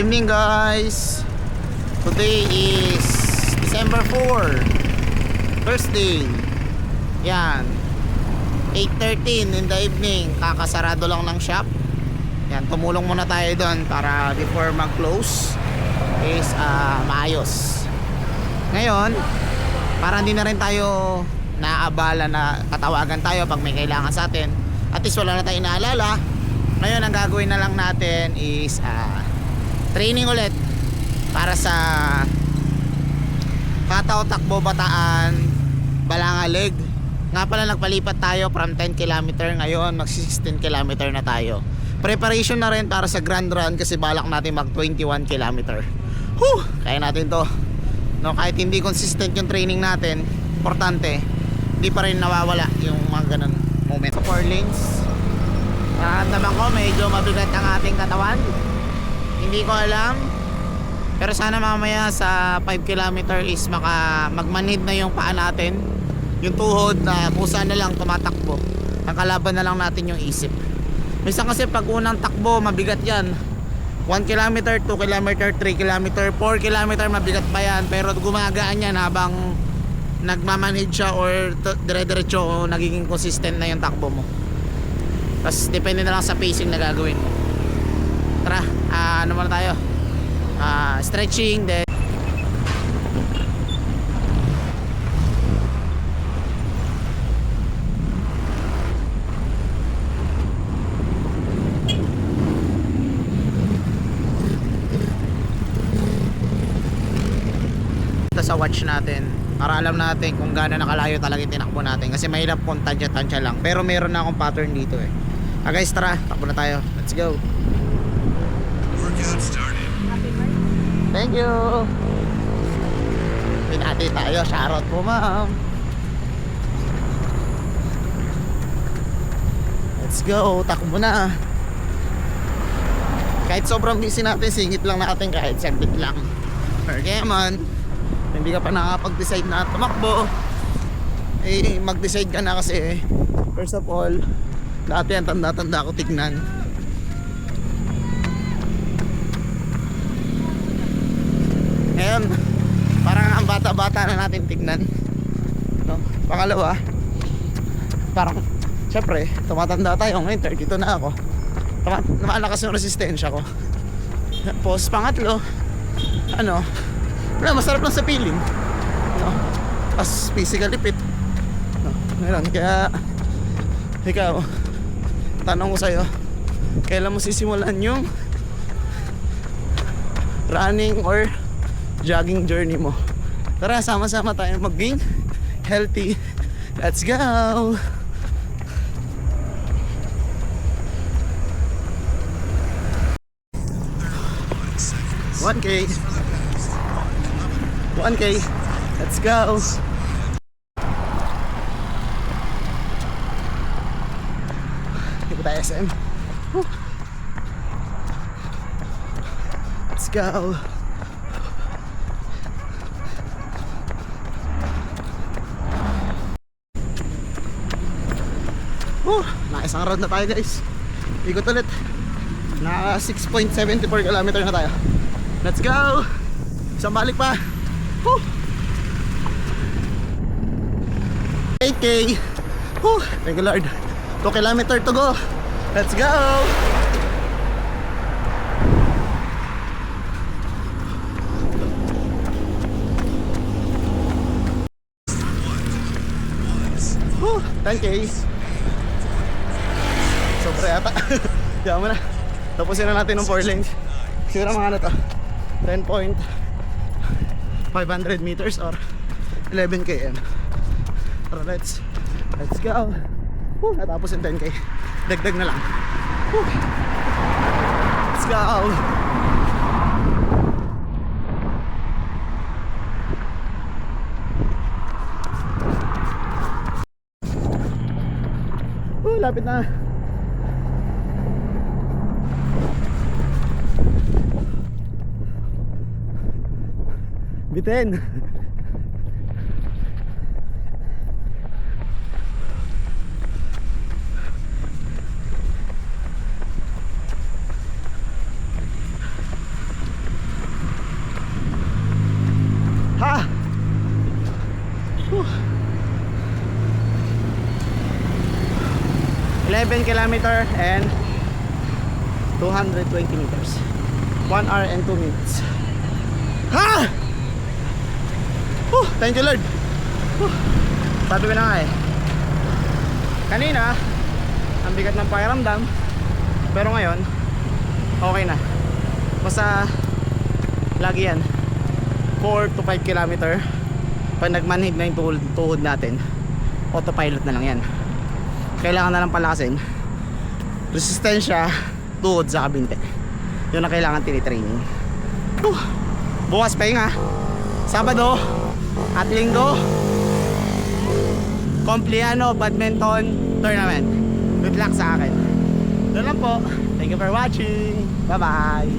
evening guys. Today is December 4, Thursday. Yan, 8:13 in the evening. Kakasarado lang ng shop. Yan, tumulong muna tayo doon para before mag-close is maayos. Ngayon, para hindi na rin tayo naabala na tatawagan tayo pag may kailangan sa atin, at least wala na tayong naalala. Ngayon ang gagawin na lang natin is training ulit para sa Kataw Takbo Bataan Balangalig. Nga pala, nagpalipat tayo from 10 km ngayon mag 16 km na tayo. Preparation na rin para sa Grand Run kasi balak natin mag 21 km. Kaya natin to, no? Kahit hindi consistent yung training natin, importante hindi pa rin nawawala yung mga ganun moment. 4 lanes. Nararamdaman ko medyo mabigat ang ating katawan. Hindi ko alam, pero sana mamaya sa 5 km is magmanhid na yung paa natin, yung tuhod na kung saan na lang tumatakbo. Ang kalaban na lang natin yung isip. Minsan kasi pag unang takbo mabigat yan, 1 km, 2 km, 3 km, 4 km mabigat pa yan, pero gumagaan yan habang nagmamanhid siya or dire-diretso o nagiging consistent na yung takbo mo. Tapos depende na lang sa pacing na gagawin mo. Tara, ano muna tayo? Stretching then sa watch natin para alam natin kung gaano nakalayo talaga yung tinakbo natin, kasi mahirap kung tansya-tansya lang, pero meron na akong pattern dito eh. Guys, tara, takbo na tayo, let's go. Workout started. Thank you. Pinati tayo, shoutout po ma'am. Let's go, takbo na. Kahit sobrang busy natin, singit lang natin kahit saglit lang. Okay man, hindi ka pa nakapag-decide na tumakbo, eh mag-decide ka na, kasi first of all, dati ang tanda-tanda ko tignan. Ngayon, parang ang bata-bata na natin tignan, no? Pangalawa, parang syempre tumatanda tayo ngayon, 32 na ako, lumalakas yung resistensya ko. Tapos pangatlo, wala, masarap lang sa feeling, no? As physically fit, no? Ngayon, kaya ikaw, tanong ko sa'yo, kailan mo sisimulan yung running or jogging journey mo? Tara, sama-sama tayo maging healthy. Let's go! 1K. 1K. Let's go. Dito tayo SM. Let's go. Isang round na tayo guys. Ikot ulit. Naka 6.74 km na tayo. Let's go. Isang balik pa. 8K. Thank you Lord. 2 km to go. Let's go. Woo, 10K. Sobra yata. Diyan mo na. Tapusin na natin ng 4 lanes. Siguro mga ano to, 10.500 meters or 11 km. Tara, let's go. Natapos yung 10K. Dagdag na lang. Let's go. Lapit na. Bitin. 7 kilometer and 220 meters. 1 hour and 2 minutes. Ha! Thank you Lord. Sabi ko na nga eh, kanina ang bigat ng pakiramdam, pero ngayon okay na. Basta lagi yan 4 to 5 kilometer. Pag nagmanhid na yung tuhod natin, autopilot na lang yan. Kailangan na lang palakasin resistensya, tuhod sa kabinte. Yun ang kailangan tinitraining. Bukas pahinga, Sabado at Linggo Compliano Badminton Tournament. Good luck sa akin. Doon lang po. Thank you for watching. Bye bye.